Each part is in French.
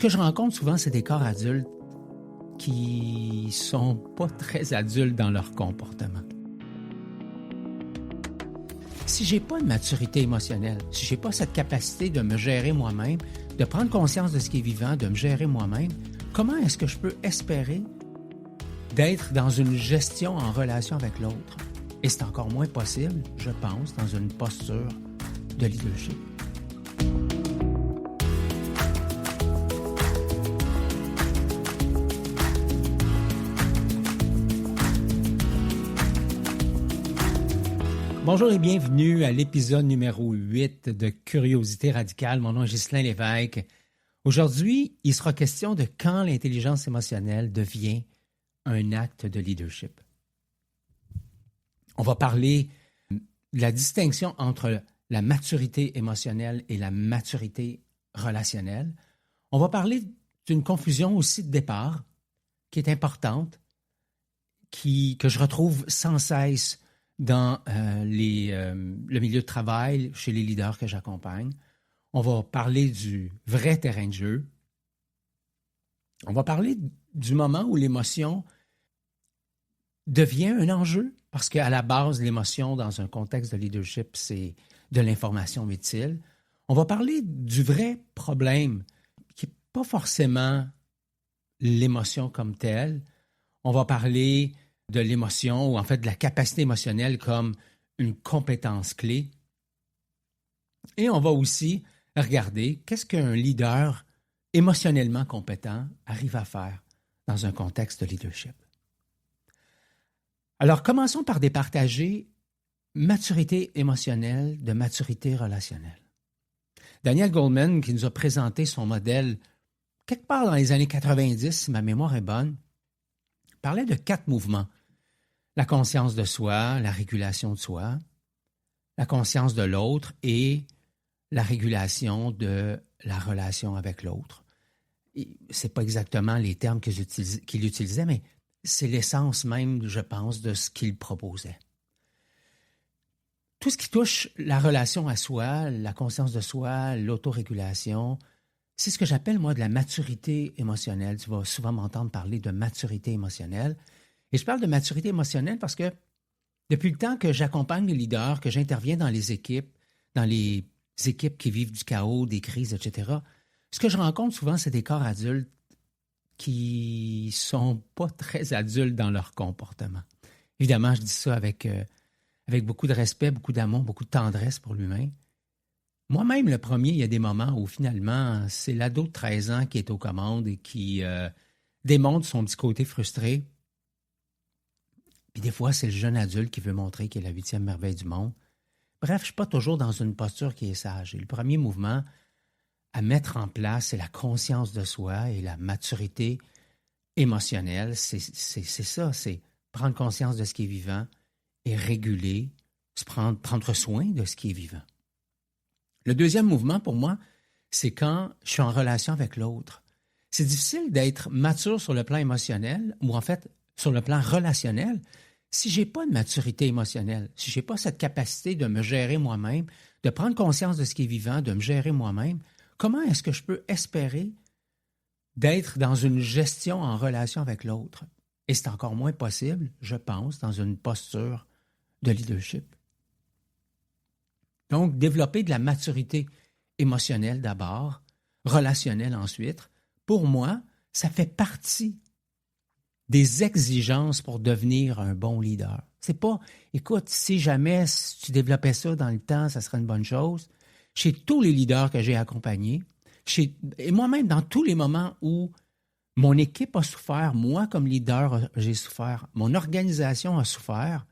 Ce que je rencontre souvent, c'est des corps adultes qui sont pas très adultes dans leur comportement. Si j'ai pas de maturité émotionnelle, si j'ai pas cette capacité de me gérer moi-même, de prendre conscience de ce qui est vivant, de me gérer moi-même, comment est-ce que je peux espérer d'être dans une gestion en relation avec l'autre? Et c'est encore moins possible, je pense, dans une posture de leadership. Bonjour et bienvenue à l'épisode numéro 8 de Curiosité radicale. Mon nom est Ghislain Lévesque. Aujourd'hui, il sera question de quand l'intelligence émotionnelle devient un acte de leadership. On va parler de la distinction entre la maturité émotionnelle et la maturité relationnelle. On va parler d'une confusion aussi de départ qui est importante, que je retrouve sans cesse dans le milieu de travail, chez les leaders que j'accompagne. On va parler du vrai terrain de jeu. On va parler du moment où l'émotion devient un enjeu, parce qu'à la base, l'émotion, dans un contexte de leadership, c'est de l'information utile. On va parler du vrai problème, qui n'est pas forcément l'émotion comme telle. On va parler de l'émotion, ou en fait de la capacité émotionnelle comme une compétence clé. Et on va aussi regarder qu'est-ce qu'un leader émotionnellement compétent arrive à faire dans un contexte de leadership. Alors, commençons par départager maturité émotionnelle de maturité relationnelle. Daniel Goleman, qui nous a présenté son modèle quelque part dans les années 90, si ma mémoire est bonne, parlait de 4 mouvements. La conscience de soi, la régulation de soi, la conscience de l'autre et la régulation de la relation avec l'autre. Ce n'est pas exactement les termes qu'il utilisait, mais c'est l'essence même, je pense, de ce qu'il proposait. Tout ce qui touche la relation à soi, la conscience de soi, l'autorégulation, c'est ce que j'appelle, moi, de la maturité émotionnelle. Tu vas souvent m'entendre parler de maturité émotionnelle. Et je parle de maturité émotionnelle parce que depuis le temps que j'accompagne les leaders, que j'interviens dans les équipes qui vivent du chaos, des crises, etc., ce que je rencontre souvent, c'est des corps adultes qui sont pas très adultes dans leur comportement. Évidemment, je dis ça avec beaucoup de respect, beaucoup d'amour, beaucoup de tendresse pour l'humain. Moi-même, le premier, il y a des moments où finalement, c'est l'ado de 13 ans qui est aux commandes et qui démontre son petit côté frustré. Puis des fois, c'est le jeune adulte qui veut montrer qu'il est la 8e merveille du monde. Bref, je ne suis pas toujours dans une posture qui est sage. Et le premier mouvement à mettre en place, c'est la conscience de soi et la maturité émotionnelle. C'est ça, c'est prendre conscience de ce qui est vivant et réguler, prendre soin de ce qui est vivant. Le deuxième mouvement, pour moi, c'est quand je suis en relation avec l'autre. C'est difficile d'être mature sur le plan émotionnel, ou en fait, sur le plan relationnel, si je n'ai pas de maturité émotionnelle, si je n'ai pas cette capacité de me gérer moi-même, de prendre conscience de ce qui est vivant, de me gérer moi-même, comment est-ce que je peux espérer d'être dans une gestion en relation avec l'autre? Et c'est encore moins possible, je pense, dans une posture de leadership. Donc, développer de la maturité émotionnelle d'abord, relationnelle ensuite, pour moi, ça fait partie des exigences pour devenir un bon leader. C'est pas, écoute, si jamais tu développais ça dans le temps, ça serait une bonne chose. Chez tous les leaders que j'ai accompagnés, et moi-même, dans tous les moments où mon équipe a souffert, moi comme leader, j'ai souffert, mon organisation a souffert,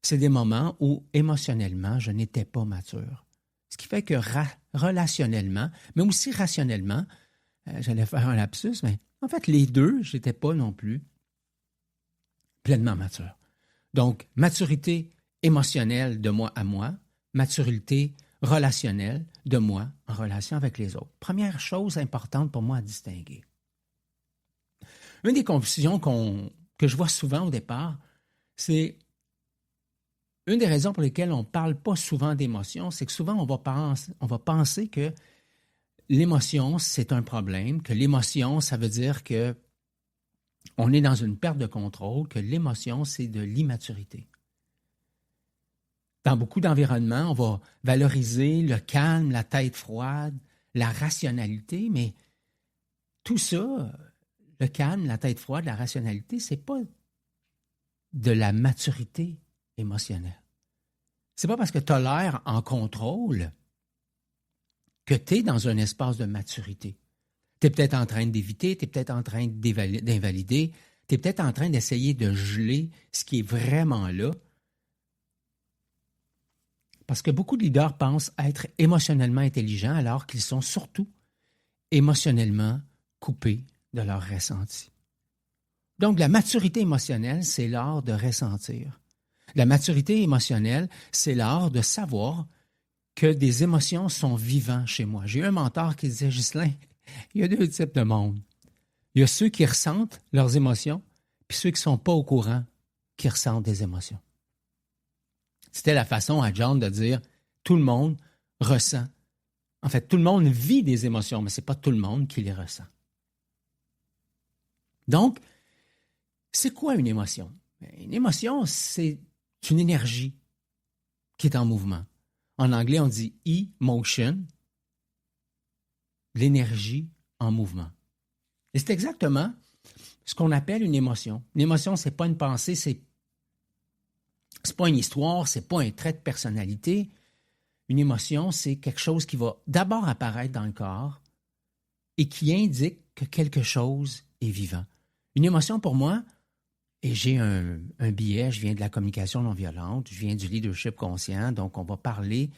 c'est des moments où émotionnellement, je n'étais pas mature. Ce qui fait que relationnellement, mais aussi rationnellement, j'allais faire un lapsus, mais en fait, les deux, je n'étais pas non plus pleinement mature. Donc, maturité émotionnelle de moi à moi, maturité relationnelle de moi en relation avec les autres. Première chose importante pour moi à distinguer. Une des confusions que je vois souvent au départ, c'est une des raisons pour lesquelles on ne parle pas souvent d'émotions, c'est que souvent on va penser que l'émotion, c'est un problème, que l'émotion, ça veut dire que on est dans une perte de contrôle, que l'émotion, c'est de l'immaturité. Dans beaucoup d'environnements, on va valoriser le calme, la tête froide, la rationalité, mais tout ça, le calme, la tête froide, la rationalité, c'est pas de la maturité émotionnelle. C'est pas parce que tu as l'air en contrôle que tu es dans un espace de maturité. Tu es peut-être en train d'éviter, tu es peut-être en train d'invalider, tu es peut-être en train d'essayer de geler ce qui est vraiment là. Parce que beaucoup de leaders pensent être émotionnellement intelligents alors qu'ils sont surtout émotionnellement coupés de leur ressenti. Donc, la maturité émotionnelle, c'est l'art de ressentir. La maturité émotionnelle, c'est l'art de savoir que des émotions sont vivantes chez moi. J'ai eu un mentor qui disait, Ghislain, il y a deux types de monde. Il y a ceux qui ressentent leurs émotions, puis ceux qui ne sont pas au courant qui ressentent des émotions. C'était la façon à John de dire, tout le monde ressent. En fait, tout le monde vit des émotions, mais ce n'est pas tout le monde qui les ressent. Donc, c'est quoi une émotion? Une émotion, c'est une énergie qui est en mouvement. En anglais, on dit emotion, l'énergie en mouvement. Et c'est exactement ce qu'on appelle une émotion. Une émotion, ce n'est pas une pensée, c'est pas une histoire, c'est pas un trait de personnalité. Une émotion, c'est quelque chose qui va d'abord apparaître dans le corps et qui indique que quelque chose est vivant. Une émotion, pour moi, et j'ai un billet, je viens de la communication non violente, je viens du leadership conscient, donc on va parler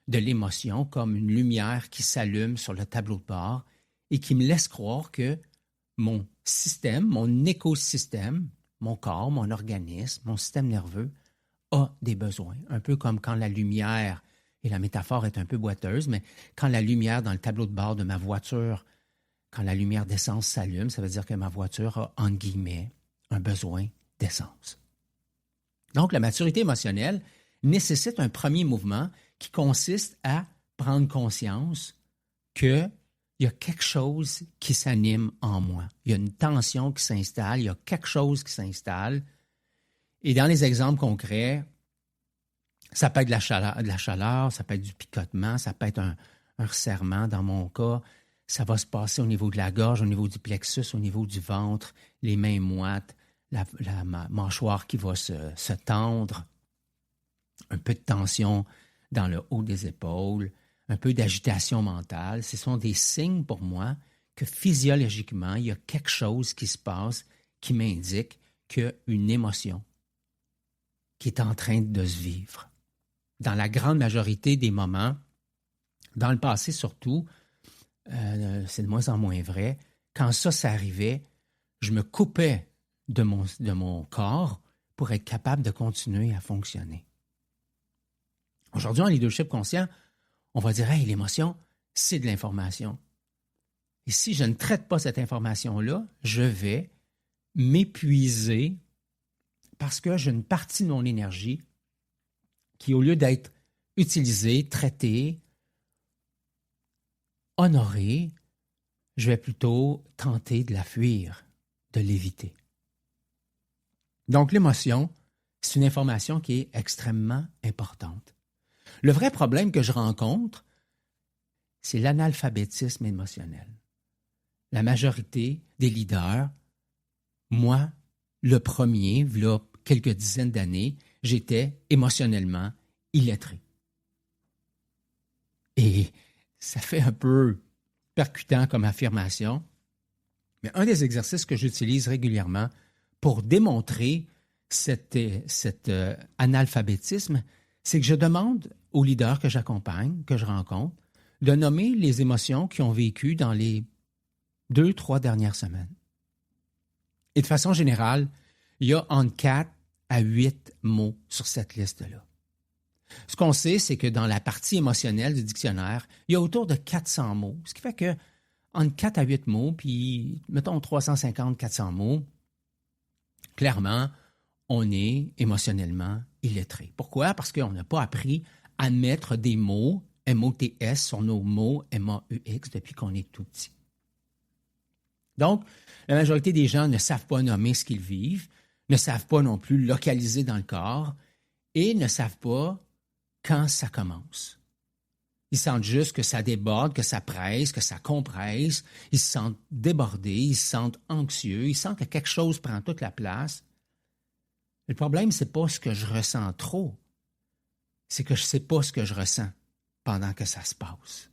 de l'émotion comme une lumière qui s'allume sur le tableau de bord et qui me laisse croire que mon système, mon écosystème, mon corps, mon organisme, mon système nerveux a des besoins. Un peu comme quand la lumière, et la métaphore est un peu boiteuse, mais quand la lumière dans le tableau de bord de ma voiture, quand la lumière d'essence s'allume, ça veut dire que ma voiture a, entre guillemets, un besoin d'essence. Donc, la maturité émotionnelle nécessite un premier mouvement qui consiste à prendre conscience qu'il y a quelque chose qui s'anime en moi. Il y a une tension qui s'installe, il y a quelque chose qui s'installe. Et dans les exemples concrets, ça peut être de la chaleur, ça peut être du picotement, ça peut être un resserrement dans mon cas. Ça va se passer au niveau de la gorge, au niveau du plexus, au niveau du ventre, les mains moites, la mâchoire qui va se tendre, un peu de tension dans le haut des épaules, un peu d'agitation mentale. Ce sont des signes pour moi que physiologiquement, il y a quelque chose qui se passe qui m'indique qu'il y a une émotion qui est en train de se vivre. Dans la grande majorité des moments, dans le passé surtout, c'est de moins en moins vrai, quand ça arrivait, je me coupais de mon corps pour être capable de continuer à fonctionner. Aujourd'hui, en leadership conscient, on va dire, hey, l'émotion, c'est de l'information. Et si je ne traite pas cette information-là, je vais m'épuiser parce que j'ai une partie de mon énergie qui, au lieu d'être utilisée, traitée, honorée, je vais plutôt tenter de la fuir, de l'éviter. Donc, l'émotion, c'est une information qui est extrêmement importante. Le vrai problème que je rencontre, c'est l'analphabétisme émotionnel. La majorité des leaders, moi, le premier, il y a quelques dizaines d'années, j'étais émotionnellement illettré. Et ça fait un peu percutant comme affirmation, mais un des exercices que j'utilise régulièrement pour démontrer cet analphabétisme, c'est que je demande aux leaders que j'accompagne, que je rencontre, de nommer les émotions qu'ils ont vécues dans les 2-3 dernières semaines. Et de façon générale, il y a entre 4 à 8 mots sur cette liste-là. Ce qu'on sait, c'est que dans la partie émotionnelle du dictionnaire, il y a autour de 400 mots, ce qui fait que entre 4 à 8 mots, puis mettons 350-400 mots, clairement, on est émotionnellement illettré. Pourquoi? Parce qu'on n'a pas appris à mettre des mots MOTS sur nos mots MAUX depuis qu'on est tout petit. Donc, la majorité des gens ne savent pas nommer ce qu'ils vivent, ne savent pas non plus localiser dans le corps et ne savent pas quand ça commence. Ils sentent juste que ça déborde, que ça presse, que ça compresse. Ils se sentent débordés, ils se sentent anxieux, ils sentent que quelque chose prend toute la place. Le problème, c'est pas ce que je ressens trop, c'est que je sais pas ce que je ressens pendant que ça se passe.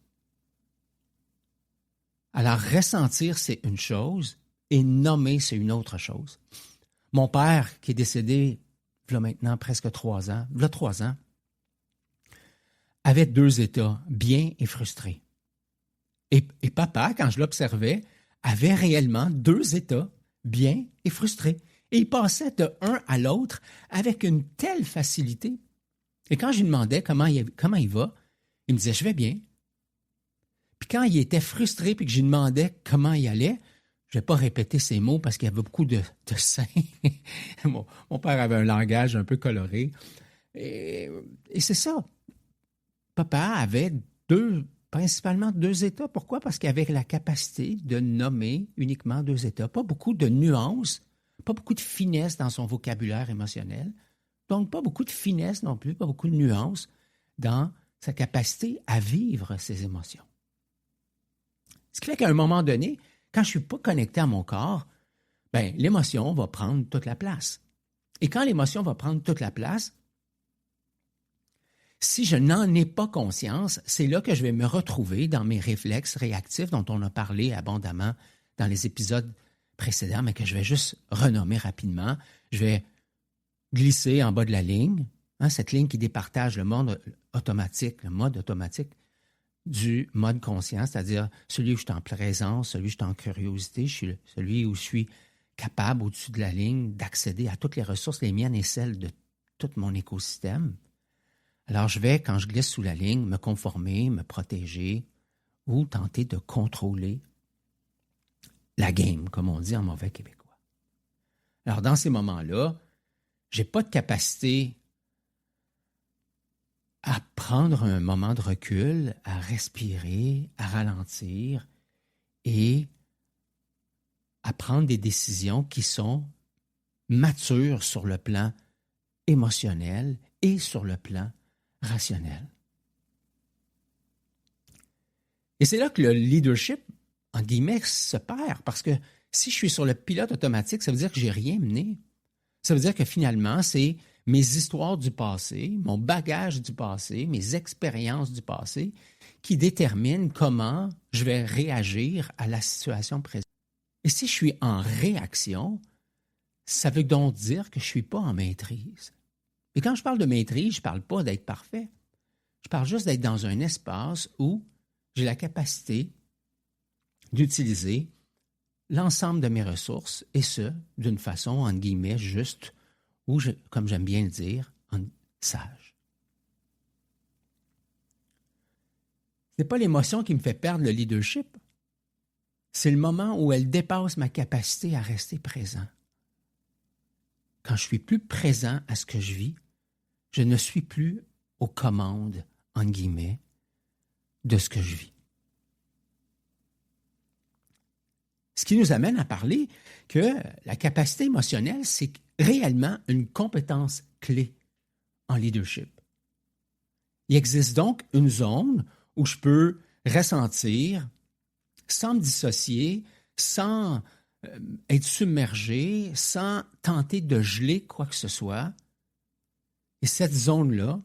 Alors, ressentir, c'est une chose et nommer, c'est une autre chose. Mon père, qui est décédé il y a maintenant presque 3 ans, avait 2 états, bien et frustré. Et papa, quand je l'observais, avait réellement 2 états, bien et frustré. Et il passait de un à l'autre avec une telle facilité. Et quand je lui demandais comment il va, il me disait « je vais bien ». Puis quand il était frustré puis que je lui demandais comment il allait, je ne vais pas répéter ces mots parce qu'il y avait beaucoup de seins. Mon père avait un langage un peu coloré. Et c'est ça. Papa avait principalement 2 états. Pourquoi? Parce qu'il avait la capacité de nommer uniquement 2 états. Pas beaucoup de nuances, pas beaucoup de finesse dans son vocabulaire émotionnel. Donc, pas beaucoup de finesse non plus, pas beaucoup de nuances dans sa capacité à vivre ses émotions. Ce qui fait qu'à un moment donné, quand je ne suis pas connecté à mon corps, l'émotion va prendre toute la place. Et quand l'émotion va prendre toute la place, si je n'en ai pas conscience, c'est là que je vais me retrouver dans mes réflexes réactifs dont on a parlé abondamment dans les épisodes précédents, mais que je vais juste renommer rapidement. Je vais glisser en bas de la ligne, cette ligne qui départage le mode automatique du mode conscient, c'est-à-dire celui où je suis en présence, celui où je suis en curiosité, celui où je suis capable, au-dessus de la ligne, d'accéder à toutes les ressources, les miennes et celles de tout mon écosystème. Alors, je vais, quand je glisse sous la ligne, me conformer, me protéger ou tenter de contrôler la game, comme on dit en mauvais québécois. Alors, dans ces moments-là, je n'ai pas de capacité à prendre un moment de recul, à respirer, à ralentir et à prendre des décisions qui sont matures sur le plan émotionnel et sur le plan rationnel. Et c'est là que le leadership, en guillemets, se perd, parce que si je suis sur le pilote automatique, ça veut dire que je n'ai rien mené. Ça veut dire que finalement, c'est mes histoires du passé, mon bagage du passé, mes expériences du passé qui déterminent comment je vais réagir à la situation présente. Et si je suis en réaction, ça veut donc dire que je ne suis pas en maîtrise. Et quand je parle de maîtrise, je ne parle pas d'être parfait. Je parle juste d'être dans un espace où j'ai la capacité d'utiliser l'ensemble de mes ressources, et ce, d'une façon, entre guillemets, juste, ou, comme j'aime bien le dire, sage. Ce n'est pas l'émotion qui me fait perdre le leadership. C'est le moment où elle dépasse ma capacité à rester présent. Quand je suis plus présent à ce que je vis, je ne suis plus aux commandes, entre guillemets, de ce que je vis. Ce qui nous amène à parler que la capacité émotionnelle, c'est réellement une compétence clé en leadership. Il existe donc une zone où je peux ressentir sans me dissocier, sans être submergé, sans tenter de geler quoi que ce soit. Et cette zone-là,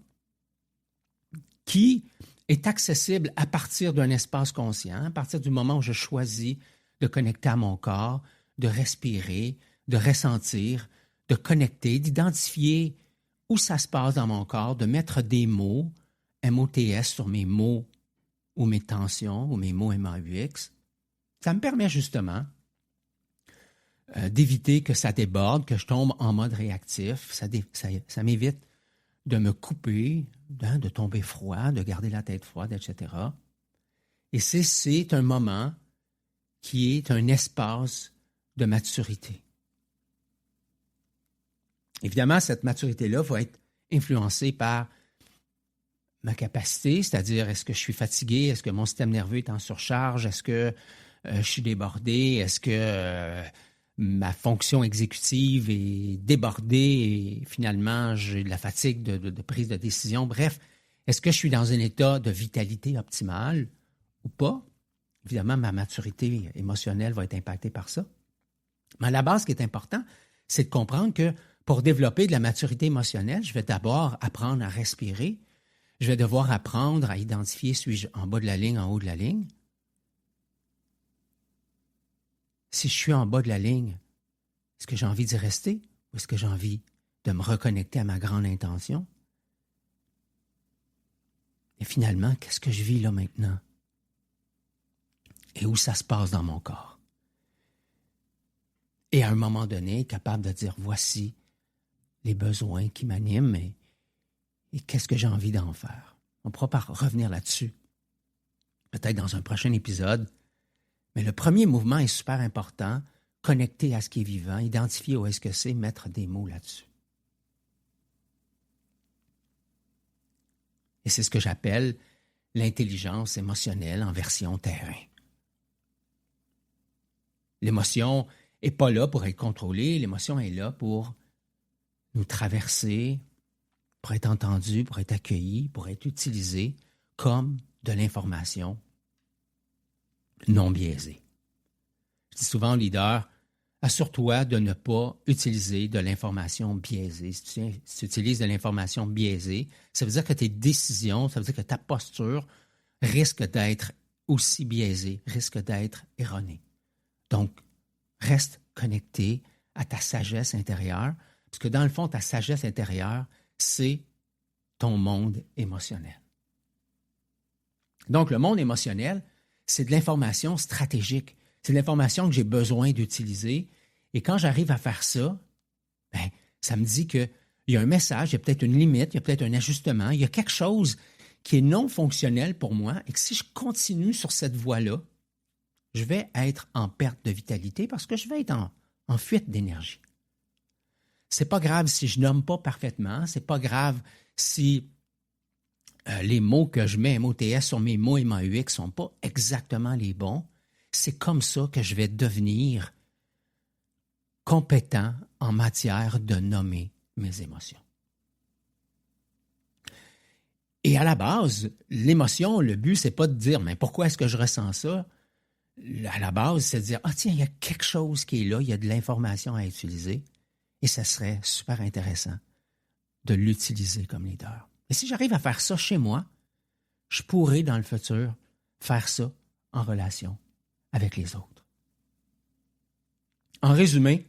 qui est accessible à partir d'un espace conscient, à partir du moment où je choisis de connecter à mon corps, de respirer, de ressentir, de connecter, d'identifier où ça se passe dans mon corps, de mettre des mots, MOTS, sur mes mots ou mes tensions ou mes mots MAUX. Ça me permet justement d'éviter que ça déborde, que je tombe en mode réactif. Ça m'évite de me couper, de tomber froid, de garder la tête froide, etc. Et c'est un moment qui est un espace de maturité. Évidemment, cette maturité-là va être influencée par ma capacité, c'est-à-dire est-ce que je suis fatigué, est-ce que mon système nerveux est en surcharge, est-ce que je suis débordé, est-ce que ma fonction exécutive est débordée et finalement j'ai de la fatigue de prise de décision. Bref, est-ce que je suis dans un état de vitalité optimale ou pas? Évidemment, ma maturité émotionnelle va être impactée par ça. Mais à la base, ce qui est important, c'est de comprendre que pour développer de la maturité émotionnelle, je vais d'abord apprendre à respirer. Je vais devoir apprendre à identifier suis-je en bas de la ligne, en haut de la ligne. Si je suis en bas de la ligne, est-ce que j'ai envie d'y rester ou est-ce que j'ai envie de me reconnecter à ma grande intention? Et finalement, qu'est-ce que je vis là maintenant? Et où ça se passe dans mon corps? Et à un moment donné, capable de dire, voici les besoins qui m'animent et qu'est-ce que j'ai envie d'en faire. On pourra pas revenir là-dessus, peut-être dans un prochain épisode. Mais le premier mouvement est super important, connecter à ce qui est vivant, identifier où est-ce que c'est, mettre des mots là-dessus. Et c'est ce que j'appelle l'intelligence émotionnelle en version terrain. L'émotion n'est pas là pour être contrôlée, l'émotion est là pour nous traverser, pour être entendue, pour être accueillie, pour être utilisée comme de l'information non biaisée. Je dis souvent aux leaders, assure-toi de ne pas utiliser de l'information biaisée. Si tu utilises de l'information biaisée, ça veut dire que tes décisions, ça veut dire que ta posture risque d'être aussi biaisée, risque d'être erronée. Donc, reste connecté à ta sagesse intérieure, parce que dans le fond, ta sagesse intérieure, c'est ton monde émotionnel. Donc, le monde émotionnel, c'est de l'information stratégique. C'est de l'information que j'ai besoin d'utiliser. Et quand j'arrive à faire ça, ça me dit qu'il y a un message, il y a peut-être une limite, il y a peut-être un ajustement, il y a quelque chose qui est non fonctionnel pour moi et que si je continue sur cette voie-là, je vais être en perte de vitalité parce que je vais être en fuite d'énergie. C'est pas grave si je nomme pas parfaitement, c'est pas grave si les mots que je mets MOTS sur mes mots et ma UX sont pas exactement les bons. C'est comme ça que je vais devenir compétent en matière de nommer mes émotions. Et à la base, l'émotion, le but, c'est pas de dire « mais pourquoi est-ce que je ressens ça ?» À la base, c'est de dire « ah tiens, il y a quelque chose qui est là, il y a de l'information à utiliser et ça serait super intéressant de l'utiliser comme leader. » Et si j'arrive à faire ça chez moi, je pourrais dans le futur faire ça en relation avec les autres. En résumé,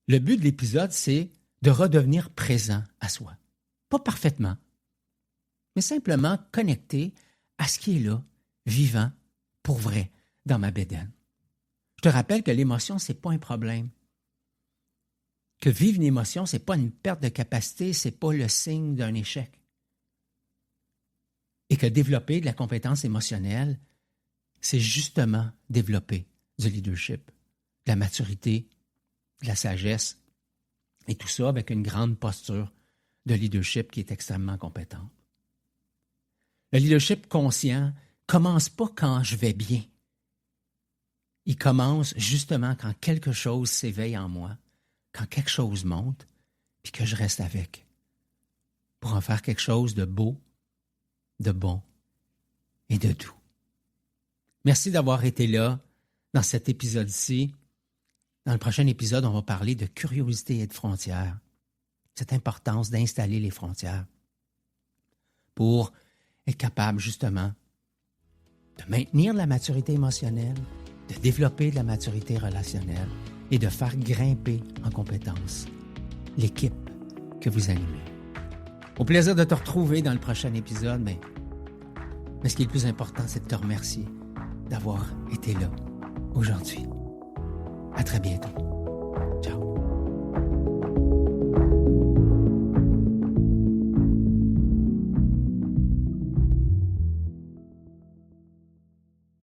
le but de l'épisode, c'est de redevenir présent à soi. Pas parfaitement, mais simplement connecté à ce qui est là, vivant, pour vrai, dans ma bédaine. Je te rappelle que l'émotion, ce n'est pas un problème. Que vivre une émotion, ce n'est pas une perte de capacité, ce n'est pas le signe d'un échec. Et que développer de la compétence émotionnelle, c'est justement développer du leadership, de la maturité, de la sagesse, et tout ça avec une grande posture de leadership qui est extrêmement compétente. Le leadership conscient commence pas quand je vais bien. Il commence justement quand quelque chose s'éveille en moi, quand quelque chose monte, puis que je reste avec, pour en faire quelque chose de beau, de bon et de doux. Merci d'avoir été là dans cet épisode-ci. Dans le prochain épisode, on va parler de curiosité et de frontières. Cette importance d'installer les frontières pour être capable justement de maintenir la maturité émotionnelle, de développer de la maturité relationnelle et de faire grimper en compétences l'équipe que vous animez. Au plaisir de te retrouver dans le prochain épisode, mais ce qui est le plus important, c'est de te remercier d'avoir été là aujourd'hui. À très bientôt.